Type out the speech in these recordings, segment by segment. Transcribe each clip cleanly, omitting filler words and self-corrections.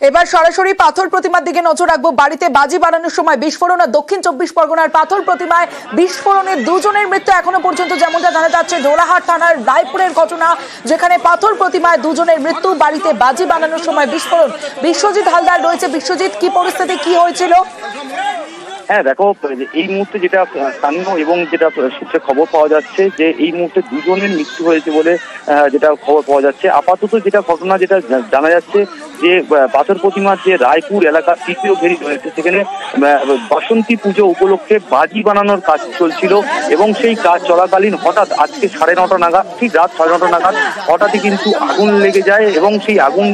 এবার সরাসরি পাথর প্রতিমার দিকে নজর রাখবো। বাড়িতে বাজি বানানোর সময় বিস্ফোরণ। দক্ষিণ 24 পরগনার পাথর প্রতিমায় বিস্ফোরণে দুজনের মৃত্যু এখনো পর্যন্ত, যেমনটা জানা যাচ্ছে। ঢোলাহাট থানার রায়পুরের ঘটনা, যেখানে পাথর প্রতিমায় দুজনের মৃত্যু, বাড়িতে বাজি বানানোর সময় বিস্ফোরণ। বিশ্বজিৎ হালদার রয়েছে। বিশ্বজিৎ, কি পরিস্থিতি, কি হয়েছিল? হ্যাঁ দেখো, এই মুহূর্তে যেটা স্থানীয় এবং যেটা সূত্রে খবর পাওয়া যাচ্ছে যে এই মুহূর্তে দুজনের মৃত্যু হয়েছে বলে যেটা খবর পাওয়া যাচ্ছে। আপাতত যেটা ঘটনা যেটা জানা যাচ্ছে যে পাথর প্রতিমার যে রায়পুর এলাকার তৃতীয় ঘেরি রয়েছে, সেখানে বাসন্তী পুজো উপলক্ষে বাজি বানানোর কাজ চলছিল এবং সেই কাজ চলাকালীন হঠাৎ আজকে 9:30 নাগাদ, ঠিক রাত 9:30 নাগাদ হঠাৎই কিন্তু আগুন লেগে যায় এবং সেই আগুন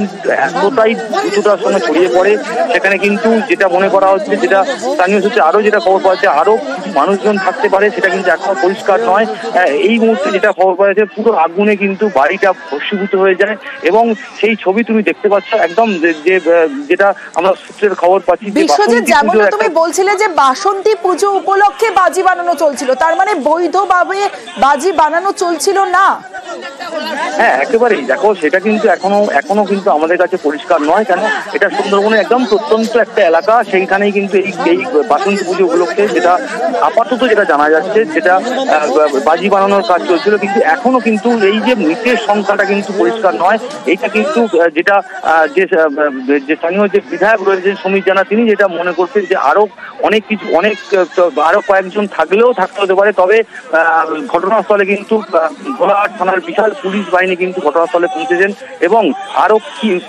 এতটাই দ্রুততার সঙ্গে ছড়িয়ে পড়ে, সেখানে কিন্তু যেটা মনে করা হচ্ছে, যেটা স্থানীয় সূত্রে আরো যেটা খবর পাওয়া যাচ্ছে, আরো মানুষজন থাকতে পারে, সেটা কিন্তু এখনো পরিষ্কার নয়। এই মুহূর্তে যেটা খবর পাওয়া যাচ্ছে, পুরো আগুনে কিন্তু বাড়িটা ভস্মীভূত হয়ে যায় এবং সেই ছবি তুমি দেখতে পাচ্ছ একদম, যে যেটা আমরা সূত্রের খবর পাচ্ছি। বিশ্বজিৎ, যেমন তুমি বলছিলে যে বাসন্তী পুজো উপলক্ষে বাজি বানানো চলছিল, তার মানে বৈধভাবে বাজি বানানো চলছিল না? হ্যাঁ একেবারেই। দেখো, সেটা কিন্তু এখনো কিন্তু আমাদের কাছে পরিষ্কার নয়, কেন এটা সুন্দরবনের একদম প্রত্যন্ত একটা এলাকা, সেইখানেই কিন্তু এই বাসন্তী পুজো উপলক্ষে যেটা আপাতত যেটা জানা যাচ্ছে, সেটা বাজি বানানোর কাজ চলছিল। কিন্তু এখনো কিন্তু এই যে মৃতের সংখ্যাটা কিন্তু পরিষ্কার নয়। এইটা কিন্তু যেটা যে স্থানীয় যে বিধায়ক রয়েছেন সমীর জানা, তিনি যেটা মনে করছেন যে আরো আরো কয়েকজন থাকতে হতে পারে। তবে ঘটনাস্থলে কিন্তু ঢোলাহাট থানার বিশাল পুলিশ বাহিনী কিন্তু ঘটনাস্থলে পৌঁছেছেন এবং আরো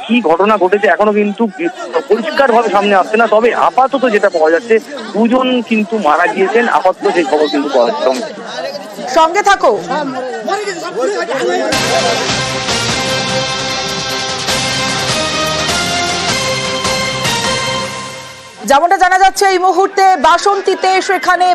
কি ঘটনা ঘটেছে এখনো কিন্তু পরিষ্কার ভাবে সামনে আসছে না। তবে আপাতত যেটা পাওয়া যাচ্ছে, দুজন কিন্তু মারা গিয়েছেন, আপাতত সেই খবর কিন্তু পাওয়া যাচ্ছে। সঙ্গে থাকো। যেমনটা জানা যাচ্ছে, এই মুহূর্তে বাসন্তীতে, সেখানে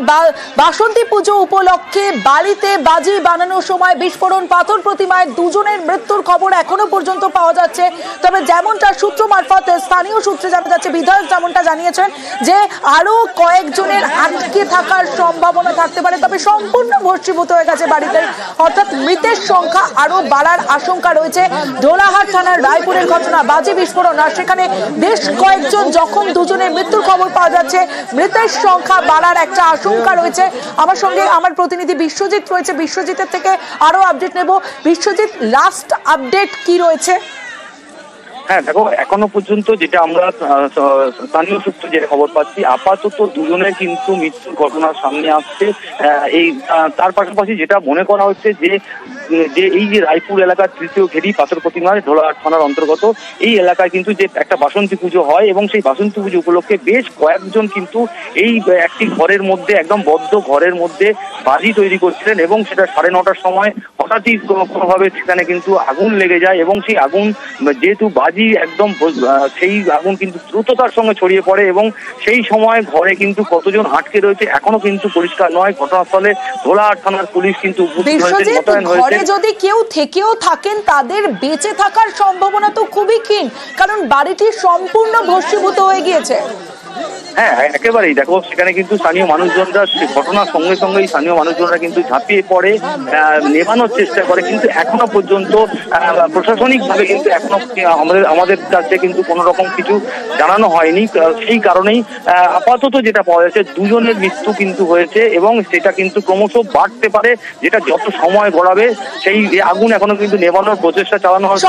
বাসন্তী পুজো উপলক্ষে বাড়িতে বাজি বানানোর সময় বিস্ফোরণ, পাথর প্রতিমায় দুজনের মৃত্যুর খবর এখনো পর্যন্ত পাওয়া যাচ্ছে। তবে যেমনটা সূত্র মারফত স্থানীয় সূত্রে জানা যাচ্ছে, বিধায়ক যেমনটা জানিয়েছেন যে আরো কয়েকজনের আটকে থাকার সম্ভাবনা থাকতে পারে। তবে সম্পূর্ণ ভস্মীভূত হয়ে গেছে বাড়িতে, অর্থাৎ মৃতের সংখ্যা আরো বাড়ার আশঙ্কা রয়েছে। ঢোলাহাট থানার রায়পুরের ঘটনা, বাজি বিস্ফোরণ, আর সেখানে বেশ কয়েকজন জখম, দুজনের মৃত্যু খবর পাওয়া যাচ্ছে। মৃতের সংখ্যা বাড়ার একটা আশঙ্কা রয়েছে। আমার সঙ্গে আমার প্রতিনিধি বিশ্বজিৎ রয়েছে, বিশ্বজিতের থেকে আরো আপডেট নেব। বিশ্বজিৎ, লাস্ট আপডেট কি রয়েছে? হ্যাঁ দেখো, এখনো পর্যন্ত যেটা আমরা স্থানীয় সূত্রে যে খবর পাচ্ছি, আপাতত দুজনের কিন্তু মৃত্যুর ঘটনা সামনে আসছে। তার পাশাপাশি যেটা মনে করা হচ্ছে যে এই যে রায়পুর এলাকার তৃতীয় ঘেরি পাথর প্রতিমা, ঢোলাহাট থানার অন্তর্গত, এই এলাকায় কিন্তু যে একটা বাসন্তী পুজো হয় এবং সেই বাসন্তী পুজো উপলক্ষে বেশ কয়েকজন কিন্তু এই একটি ঘরের মধ্যে, একদম বদ্ধ ঘরের মধ্যে বাজি তৈরি করছিলেন এবং সেটা 9:30টার সময় হঠাৎই কোনোভাবে সেখানে কিন্তু আগুন লেগে যায় এবং সেই আগুন, যেহেতু বাজি একদম, সেই আগুন কিন্তু দ্রুততার সঙ্গে ছড়িয়ে পড়ে এবং সেই সময় ঘরে কিন্তু কতজন আটকে রয়েছে এখনো কিন্তু পরিষ্কার নয়। ঘটনাস্থলে ঢোলাহাট থানার পুলিশ কিন্তু ঘরে যদি কেউ থেকেও থাকেন, তাদের বেঁচে থাকার সম্ভাবনা তো খুবই ক্ষীণ, কারণ বাড়িটি সম্পূর্ণ ভস্মীভূত হয়ে গিয়েছে। হ্যাঁ একেবারেই। দেখো, সেখানে কিন্তু স্থানীয় মানুষজনরা ঘটনার সঙ্গে সঙ্গেই স্থানীয় মানুষজনরা কিন্তু ঝাঁপিয়ে পড়ে নেভানোর চেষ্টা করে, কিন্তু এখনো পর্যন্ত প্রশাসনিক ভাবে কিন্তু এখনো আমাদের কাছে কিন্তু কোনো রকম কিছু জানানো হয়নি। সেই কারণেই আপাতত যেটা পাওয়া যাচ্ছে, দুজনের মৃত্যু কিন্তু হয়েছে এবং সেটা কিন্তু ক্রমশ বাড়তে পারে, যেটা যত সময় গড়াবে সেই আগুন এখনো কিন্তু নেভানোর প্রচেষ্টা চালানো হচ্ছে।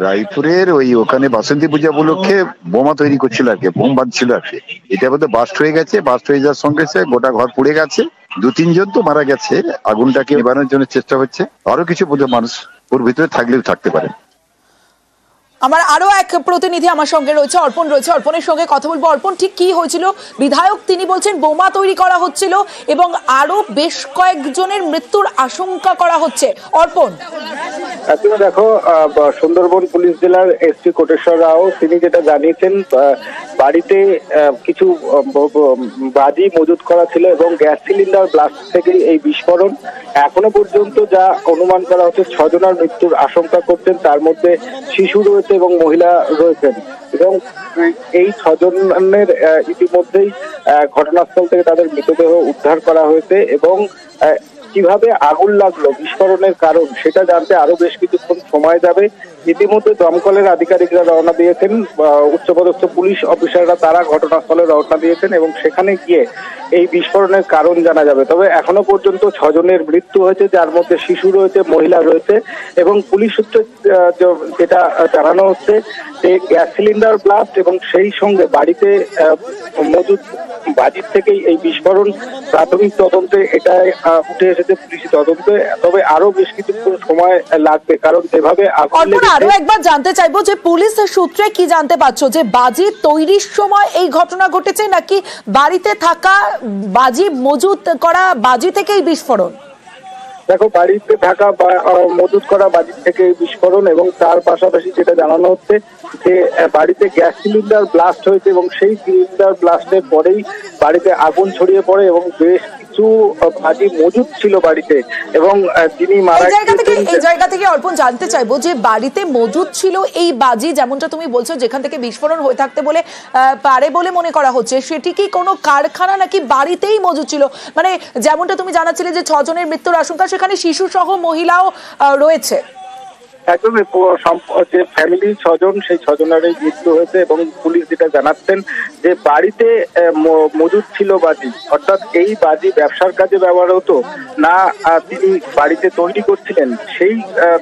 রায়পুরের ওখানে বাসন্তী পূজা উপলক্ষে বোমা তৈরি করছিল আর কি, বোম বাঁধছিল আর কি। এটা বোধহয় বাস্ট হয়ে গেছে, বাস্ট হয়ে যাওয়ার সঙ্গে সঙ্গে গোটা ঘর পুড়ে গেছে, 2-3 জন তো মারা গেছে। আগুনটাকে নেভানোর জন্য চেষ্টা হচ্ছে, আরো কিছু বোধহয় মানুষ ওর ভিতরে থাকলেও থাকতে পারে। আমার আরো এক প্রতিনিধি আমার সঙ্গে রয়েছে, অর্পণ রয়েছে, অর্পণের সঙ্গে কথা বলবো। অর্পণ, ঠিক কি হয়েছিল? বিধায়ক তিনি বলছেন বোমা তৈরি করা হচ্ছিল এবং আরো বেশ কয়েকজনের মৃত্যুর আশঙ্কা করা হচ্ছে। অর্পণ, দেখো, সুন্দরবন পুলিশ জেলার এসপি কোটেশ্বর রাও তিনি যেটা জানিয়েছেন, বাড়িতে কিছু বাজি মজুত করা ছিল এবং গ্যাস সিলিন্ডার ব্লাস্ট থেকে এই বিস্ফোরণ। এখনো পর্যন্ত যা অনুমান করা হচ্ছে, 6 জনের মৃত্যুর আশঙ্কা করছেন, তার মধ্যে শিশু রয়েছে এবং মহিলা রয়েছেন এবং এই 6 জনের ইতিমধ্যেই ঘটনাস্থল থেকে তাদের মৃতদেহ উদ্ধার করা হয়েছে এবং কিভাবে আগুন লাগলো, বিস্ফোরণের কারণ সেটা জানতে আরো বেশ কিছুক্ষণ সময় যাবে। ইতিমধ্যে দমকলের আধিকারিকরা রওনা দিয়েছেন, উচ্চপদস্থ পুলিশ অফিসাররা তারা ঘটনাস্থলে রওনা দিয়েছেন এবং সেখানে গিয়ে এই বিস্ফোরণের কারণ জানা যাবে। তবে এখনো পর্যন্ত 6 জনের মৃত্যু হয়েছে, যার মধ্যে শিশু রয়েছে, মহিলা রয়েছে এবং পুলিশ সূত্রে যেটা জানানো হচ্ছে যে গ্যাস সিলিন্ডার ব্লাস্ট এবং সেই সঙ্গে বাড়িতে মজুদ বাজির থেকেই এই বিস্ফোরণ। প্রাথমিক তদন্তে এটাই উঠে এসেছে পুলিশি তদন্তে, তবে আরো বেশ কিছুক্ষণ সময় লাগবে, কারণ যেভাবে আরো একবার জানতে চাইবো যে পুলিশ সূত্রে কি জানতে পারছো, যে বাজি তৈরির সময় এই ঘটনা ঘটেছে নাকি বাড়িতে থাকা বাজি মজুত করা বাজি থেকেই বিস্ফোরণ? দেখো, বাড়িতে থাকা বা মজুত করা বাজির থেকে বিস্ফোরণ এবং তার পাশাপাশি যেটা জানানো হচ্ছে যে বাড়িতে গ্যাস সিলিন্ডার ব্লাস্ট হয়েছে এবং সেই সিলিন্ডার ব্লাস্টের পরেই বাড়িতে আগুন ছড়িয়ে পড়ে এবং বেশ কিছু বাজি মজুত ছিল বাড়িতে এবং যিনি মারা গেছেন। এই জায়গা থেকে অর্পণ জানতে চাইবো যে বাড়িতে মজুত ছিল এই বাজি, যেমনটা তুমি বলছো যেখান থেকে বিস্ফোরণ হয়ে থাকতে পারে বলে মনে করা হচ্ছে, সেটি কি কোনো কারখানা নাকি বাড়িতেই মজুত ছিল? মানে যেমনটা তুমি জানাচ্ছিলে যে 6 জনের মৃত্যুর আশঙ্কা, সেখানে শিশু সহ মহিলাও রয়েছে। একদম, যে ফ্যামিলি 6 জন, সেই 6 জনেরই মৃত্যু হয়েছে এবং পুলিশ যেটা জানাচ্ছেন যে বাড়িতে মজুদ ছিল বাজি, অর্থাৎ এই বাজি ব্যবসার কাজে ব্যবহার হতো না তিনি বাড়িতে তৈরি করছিলেন, সেই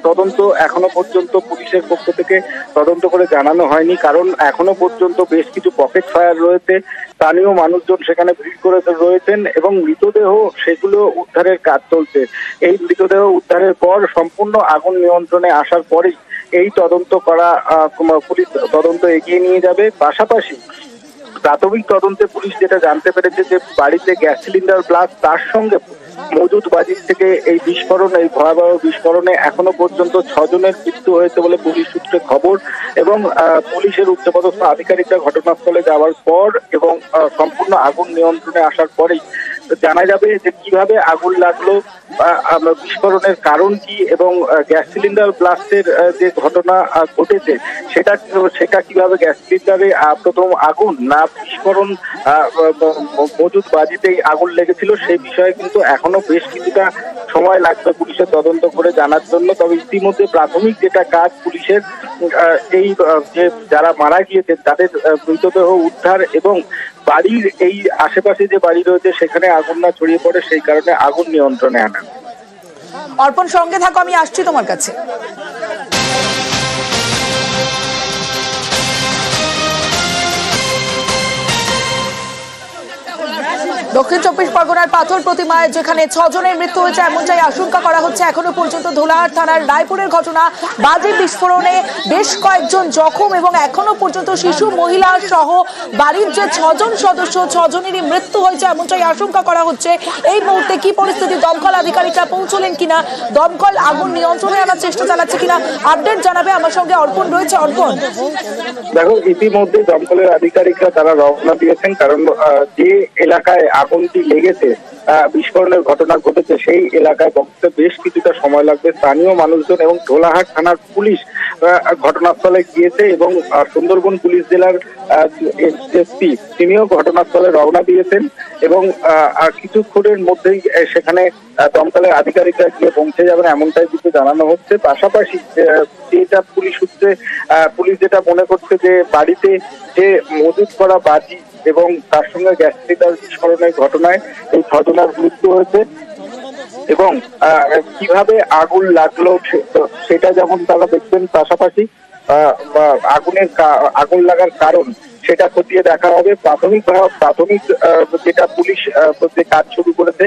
তদন্ত এখনো পর্যন্ত পুলিশের পক্ষ থেকে তদন্ত করে জানানো হয়নি। কারণ এখনো পর্যন্ত বেশ কিছু পকেট ফায়ার রয়েছে, স্থানীয় মানুষজন সেখানে ভিড় করে রয়েছেন এবং মৃতদেহ সেগুলো উদ্ধারের কাজ চলছে। এই মৃতদেহ উদ্ধারের পর সম্পূর্ণ আগুন নিয়ন্ত্রণে আসার পরেই এই তদন্ত করা পুলিশ তদন্ত এগিয়ে নিয়ে যাবে। পাশাপাশি প্রাথমিক তদন্তে পুলিশ যেটা জানতে পেরেছে যে বাড়িতে গ্যাস সিলিন্ডার ব্লাস্ট, তার সঙ্গে মজুদ বাজির থেকে এই বিস্ফোরণ, এই ভয়াবহ বিস্ফোরণে এখনো পর্যন্ত 6 জনের মৃত্যু হয়েছে বলে পুলিশ সূত্রে খবর এবং পুলিশের উচ্চপদস্থ আধিকারিকরা ঘটনাস্থলে যাওয়ার পর এবং সম্পূর্ণ আগুন নিয়ন্ত্রণে আসার পরেই জানা যাবে যে কিভাবে আগুন লাগলো, বিস্ফোরণের কারণ কি এবং গ্যাস সিলিন্ডার ব্লাস্টের যে ঘটনা ঘটেছে সেটা কিভাবে গ্যাস সিলিন্ডারে প্রথম আগুন না বিস্ফোরণ মজুদ বাজিতেই আগুন লেগেছিল, সেই বিষয়ে কিন্তু এখনো বেশ কিছুটা সময় লাগবে পুলিশের তদন্ত করে জানার জন্য। তবে ইতিমধ্যে প্রাথমিক যেটা কাজ পুলিশের, এই যে যারা মারা গিয়েছে তাদের মৃতদেহ উদ্ধার এবং বাড়ির এই আশেপাশে যে বাড়ি রয়েছে সেখানে আগুন না ছড়িয়ে পড়ে সেই কারণে আগুন নিয়ন্ত্রণে আনা। অর্পণ, সঙ্গে থাকো, আমি আসছি তোমার কাছে। দক্ষিণ চব্বিশ পরগনার পাথর প্রতিমায় যেখানে 6 জনের মৃত্যু হয়েছে এমনটাই আশঙ্কা করা হচ্ছে। এখনো পর্যন্ত ধোলাহাট থানার রায়পুরের ঘটনা, বাজি বিস্ফোরণে বেশ কয়েকজন জখম এবং এখনো পর্যন্ত শিশু মহিলা সহ বাড়ির যে 6 জন সদস্য, 6 জনেরই মৃত্যু হয়েছে এমনটাই আশঙ্কা করা হচ্ছে। এই মুহূর্তে কি পরিস্থিতি, দমকল আধিকারিকরা পৌঁছলেন কিনা, দমকল আগুন নিয়ন্ত্রণে আনার চেষ্টা চালাচ্ছে কিনা, আপডেট জানাবে। আমার সঙ্গে অর্পণ রয়েছে। অর্পণ, দেখো, ইতিমধ্যে দমকলের আধিকারিকরা তারা রওনা দিয়েছেন, কারণ যে এলাকায় আগুনটি লেগেছে, বিস্ফোরণের ঘটনা ঘটেছে, সেই এলাকায় পৌঁছতে বেশ কিছুটা সময় লাগবে। স্থানীয় মানুষজন এবং ধোলাহাট থানার পুলিশ ঘটনাস্থলে গিয়েছে এবং সুন্দরবন পুলিশ জেলার এসপি তিনিও ঘটনাস্থলে রওনা দিয়েছেন এবং কিছুক্ষণের মধ্যেই সেখানে দমকলের আধিকারিকরা গিয়ে পৌঁছে যাবেন এমনটাই কিন্তু জানানো হচ্ছে। পাশাপাশি যেটা পুলিশ সূত্রে পুলিশ যেটা মনে করছে যে বাড়িতে যে মজুত করা বাজি এবং তার সঙ্গে গ্যাস সিলিন্ডার বিস্ফোরণের ঘটনায় এই 6 জনের মৃত্যু হয়েছে এবং কিভাবে আগুন লাগলো সেটা যেমন তারা দেখবেন, পাশাপাশি আগুন লাগার কারণ সেটা খতিয়ে দেখা হবে। প্রাথমিক যেটা পুলিশ যে কাজ শুরু করেছে,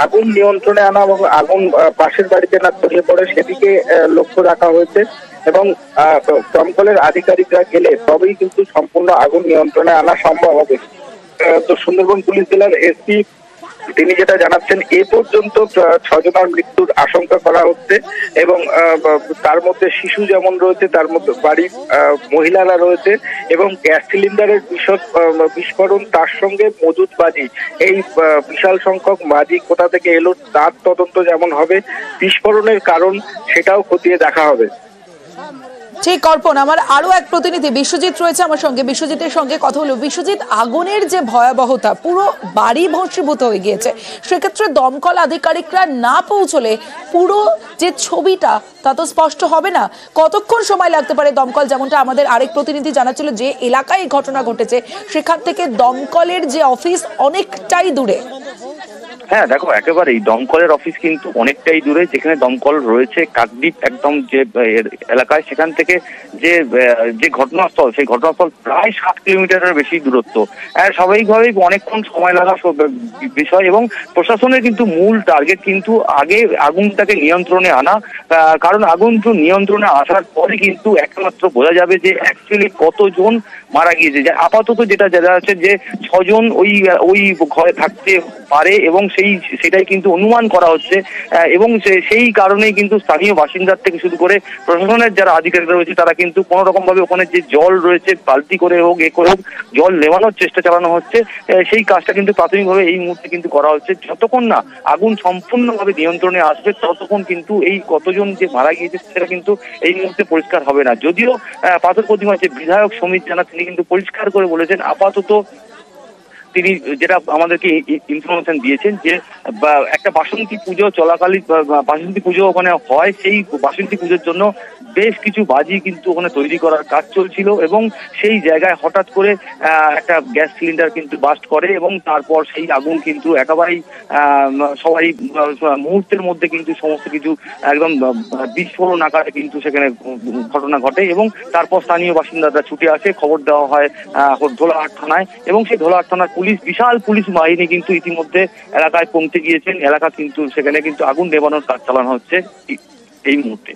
আগুন নিয়ন্ত্রণে আনা এবং আগুন পাশের বাড়িতে না ছড়িয়ে পড়ে সেদিকে লক্ষ্য রাখা হয়েছে এবং দমকলের আধিকারিকরা গেলে তবেই কিন্তু সম্পূর্ণ আগুন নিয়ন্ত্রণে আনা সম্ভব হবে। তো সুন্দরবন পুলিশ জেলার এসপি তিনি যেটা জানাচ্ছেন, এ পর্যন্ত 6 জনের মৃত্যুর আশঙ্কা করা হচ্ছে এবং তার মধ্যে শিশু যেমন রয়েছে, তার মধ্যে বাড়ির মহিলারা রয়েছে এবং গ্যাস সিলিন্ডারের বিস্ফোরণ, তার সঙ্গে মজুদ বাজি, এই বিশাল সংখ্যক বাজি কোথা থেকে এলো তার তদন্ত যেমন হবে, বিস্ফোরণের কারণ সেটাও খতিয়ে দেখা হবে। ঠিক অর্পণ, আমার আরো এক প্রতিনিধি বিশ্বজিৎ রয়েছে আমার সঙ্গে। বিশ্বজিতের সঙ্গে কথা হলো। বিশ্বজিৎ, আগুনের যে ভয়াবহতা, পুরো বাড়ি ভস্মীভূত হয়ে গিয়েছে, সেক্ষেত্রে দমকল আধিকারিকরা না পৌঁছলে পুরো যে ছবিটা তা তো স্পষ্ট হবে না। কতক্ষণ সময় লাগতে পারে দমকল, যেমনটা আমাদের আরেক প্রতিনিধি জানাচ্ছিল যে এলাকায় এই ঘটনা ঘটেছে সেখান থেকে দমকলের যে অফিস অনেকটাই দূরে। হ্যাঁ দেখো, একেবারেই দমকলের অফিস কিন্তু অনেকটাই দূরে, যেখানে দমকল রয়েছে কাকদ্বীপ একদম যে এলাকায়, সেখান থেকে যে ঘটনাস্থল, সেই ঘটনাস্থল প্রায় 7 কিলোমিটারের বেশি দূরত্ব। স্বাভাবিকভাবেই অনেকক্ষণ সময় লাগা বিষয়, এবং প্রশাসনের কিন্তু মূল টার্গেট কিন্তু আগে আগুনটাকে নিয়ন্ত্রণে আনা, কারণ আগুন নিয়ন্ত্রণে আসার পরে কিন্তু একমাত্র বোঝা যাবে যে অ্যাকচুয়ালি কতজন মারা গিয়েছে। যে আপাতত যেটা জানা যাচ্ছে যে 6 জন ওই ঘরে থাকতে পারে, এবং সেটাই কিন্তু অনুমান করা হচ্ছে, এবং সেই কারণেই কিন্তু স্থানীয় বাসিন্দার থেকে শুরু করে প্রশাসনের যারা আধিকারিকরা রয়েছে তারা কিন্তু কোনো রকম ভাবে ওখানে যে জল রয়েছে বালতি করে হোক করে হোক জল নেভানোর চেষ্টা চালানো হচ্ছে। সেই কাজটা কিন্তু প্রাথমিকভাবে এই মুহূর্তে কিন্তু করা হচ্ছে। যতক্ষণ না আগুন সম্পূর্ণভাবে নিয়ন্ত্রণে আসবে ততক্ষণ কিন্তু এই কতজন যে মারা গিয়েছে সেটা কিন্তু এই মুহূর্তে পরিষ্কার হবে না। যদিও পাথর প্রতিমার যে বিধায়ক সমীর জানা, তিনি কিন্তু পরিষ্কার করে বলেছেন আপাতত তিনি যেটা আমাদেরকে ইনফরমেশন দিয়েছেন যে একটা বাসন্তী পুজো চলাকালীন, বাসন্তী পুজো ওখানে হয়, সেই বাসন্তী পুজোর জন্য বেশ কিছু বাজি কিন্তু ওখানে তৈরি করার কাজ চলছিল, এবং সেই জায়গায় হঠাৎ করে একটা গ্যাস সিলিন্ডার কিন্তু বাস্ট করে, এবং তারপর সেই আগুন কিন্তু একেবারেই সবাই মুহূর্তের মধ্যে কিন্তু সমস্ত কিছু একদম বিস্ফোরণ আকারে কিন্তু সেখানে ঘটনা ঘটে, এবং তারপর স্থানীয় বাসিন্দারা ছুটে আসে, খবর দেওয়া হয় ধোলাহাট থানায়, এবং সেই ধোলাহাট থানার বিশাল পুলিশ বাহিনী কিন্তু ইতিমধ্যে এলাকায় পৌঁছে গিয়েছেন। এলাকা কিন্তু সেখানে কিন্তু আগুন নেভানোর কাজ চালানো হচ্ছে এই মুহূর্তে।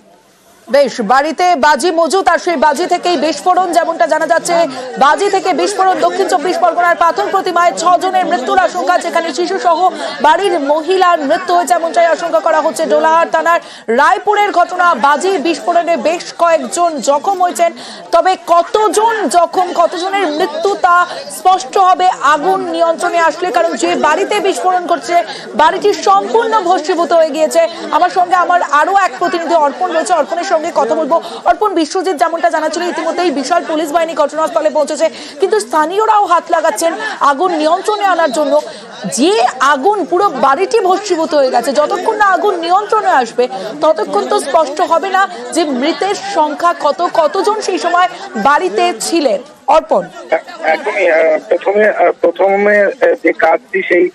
বেশ, বাড়িতে বাজি মজুত, আর সেই বাজি থেকেই বিস্ফোরণ, যেমনটা জানা যাচ্ছে বাজি থেকে বিস্ফোরণ। দক্ষিণ 24 পরগনার পাথর প্রতিমায় 6 জনের মৃত্যুর আশঙ্কা, যেখানে শিশু সহ বাড়ির মহিলার মৃত্যু হয়েছে এমনটাই আশঙ্কা করা হচ্ছে। ডোলাহাট থানার রায়পুরের ঘটনা, বাজি বিস্ফোরণে বেশ কয়েকজন জখম হয়েছেন, তবে কতজন জখম, কতজনের মৃত্যু তা স্পষ্ট হবে আগুন নিয়ন্ত্রণে আসলে, কারণ যে বাড়িতে বিস্ফোরণ করছে বাড়িটি সম্পূর্ণ ভস্মীভূত হয়ে গিয়েছে। আমার সঙ্গে আমার আরো এক প্রতিনিধি অর্পণ রয়েছে, অর্পণের সঙ্গে কথা বলবো। অর্পণ, বিশ্বজিৎ যেমনটা জানাচ্ছিল ইতিমধ্যেই বিশাল পুলিশ বাহিনী ঘটনাস্থলে পৌঁছেছে, কিন্তু স্থানীয়রাও হাত লাগাচ্ছেন আগুন নিয়ন্ত্রণে আনার জন্য। যে আগুন পুরো বাড়িটি ভস্মীভূত হয়ে গেছে, যতক্ষণ না আগুন নিয়ন্ত্রণে আসবে ততক্ষণ তো স্পষ্ট হবে না যে মৃতের সংখ্যা কতজন সেই সময় বাড়িতে ছিলেন। অর্পণ, একদমই প্রথমে যে কাজটি সেই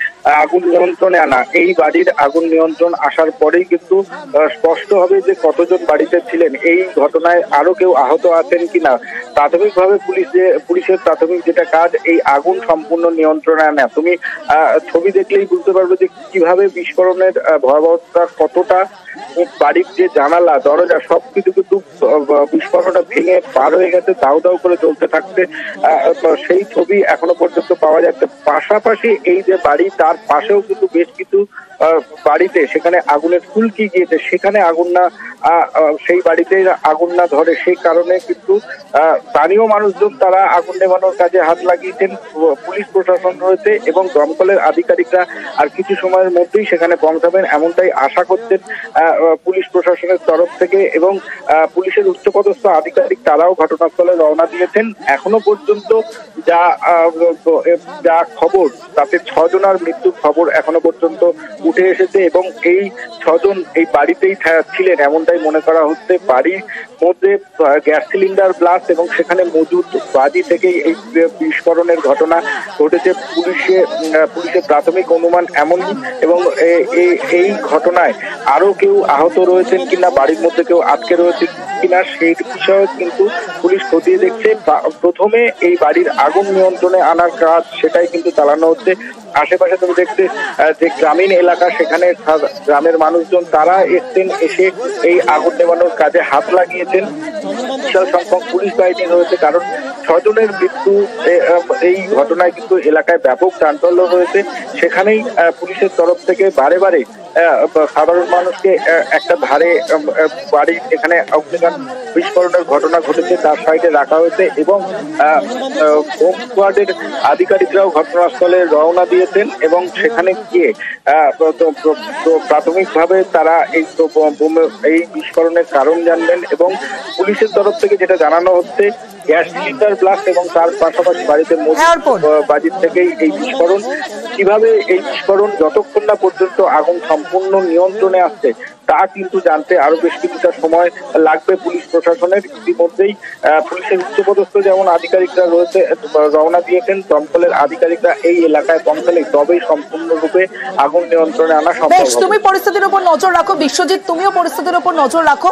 আগুন নিয়ন্ত্রণে আনা, এই বাড়ির আগুন নিয়ন্ত্রণ আসার পরেই কিন্তু স্পষ্ট হবে যে কতজন বাড়িতে ছিলেন। এই ঘটনায় আরো কেউ আহত আছেন কিনা। প্রাথমিকভাবে পুলিশের প্রাথমিক যেটা কাজ, এই আগুন সম্পূর্ণ নিয়ন্ত্রণে আনা। তুমি ছবি দেখলেই বুঝতে পারবে যে কিভাবে বিস্ফোরণের ভয়াবহতা কতটা। বাড়ির যে জানালা দরজা সবকিছু কিন্তু বিস্ফোরণটা ভেঙে পার হয়ে গেছে, দাউ দাউ করে চলতে থাকছে। সেই ছবি এখনো পর্যন্ত পাওয়া যাচ্ছে। পাশাপাশি এই যে বাড়ি, তার পাশেও কিন্তু বেশ কিছু বাড়িতে সেখানে আগুনের ফুলকি গিয়েছে, সেখানে সেই বাড়িতে আগুন না ধরে, সেই কারণে কিন্তু স্থানীয় মানুষজন তারা আগুন নেভানোর কাজে হাত লাগিয়েছেন। পুলিশ প্রশাসন রয়েছে এবং দমকলের আধিকারিকরা আর কিছু সময়ের মধ্যেই সেখানে পৌঁছাবেন এমনটাই আশা করছেন পুলিশ প্রশাসনের তরফ থেকে, এবং পুলিশের উচ্চপদস্থ আধিকারিক তারাও ঘটনাস্থলে রওনা দিয়েছেন। এখনো পর্যন্ত যা খবর, তাতে 6 জনের মৃত্যুর খবর এখনো পর্যন্ত উঠে এসেছে, এবং এই 6 জন এই বাড়িতেই ছিলেন এমনটাই মনে করা হচ্ছে। বাড়ির মধ্যে গ্যাস সিলিন্ডার ব্লাস্ট এবং সেখানে মজুদ বাজি থেকেই এই বিস্ফোরণের ঘটনা ঘটেছে। পুলিশের প্রাথমিক অনুমান এমনই, এবং এই ঘটনায় আরো কেউ আহত রয়েছেন কিনা, বাড়ির মধ্যে কেউ আটকে রয়েছে কিনা, সেই বিষয়ে কিন্তু পুলিশ খতিয়ে দেখছে। প্রথমে এই বাড়ির আগুন নিয়ন্ত্রণে আনার কাজ সেটাই কিন্তু চালানো হচ্ছে। আশেপাশে তুমি দেখতে যে গ্রামীণ এলাকা, সেখানে গ্রামের মানুষজন তারা এসে এই আগুন নেভানোর কাজে হাত লাগিয়েছেন। বিশাল সংখ্যক পুলিশ বাহিনী রয়েছে, কারণ 6 জনের মৃত্যু এই ঘটনায় কিন্তু এলাকায় ব্যাপক চাঞ্চল্য রয়েছে। সেখানেই পুলিশের তরফ থেকে বারে বারে সাধারণ মানুষকে একটা ধারে বাড়ির এখানে অগ্নিকাণ্ড বিস্ফোরণের ঘটনা ঘটেছে তার সাইডে রাখা হয়েছে এবং হোম স্কোয়াডের আধিকারিকরাও ঘটনাস্থলে রওনা দিয়েছেন এবং সেখানে গিয়ে প্রাথমিকভাবে তারা এই বিস্ফোরণের কারণ জানবেন এবং পুলিশের তরফ থেকে যেটা জানানো হচ্ছে গ্যাস সিলিন্ডার ব্লাস্ট এবং তার পাশাপাশি বাড়িতে বাজির থেকেই এই বিস্ফোরণ। কিভাবে এই বিস্ফোরণ যতক্ষণ না পর্যন্ত আগুন সম্পূর্ণ নিয়ন্ত্রণে আসছে তা কিন্তু জানতে আরো বেশ কিছুটা সময় লাগবে পুলিশ প্রশাসনের। ইতিমধ্যেই পুলিশের উচ্চপদস্থ যেমন আধিকারিকরা রয়েছে রওনা দিয়েছেন, দমকলের আধিকারিকরা এই এলাকায় পৌঁছালে তবেই সম্পূর্ণরূপে আগুন নিয়ন্ত্রণে আনা সম্ভব। তুমি পরিস্থিতির উপর নজর রাখো, বিশ্বজিৎ তুমিও পরিস্থিতির উপর নজর রাখো।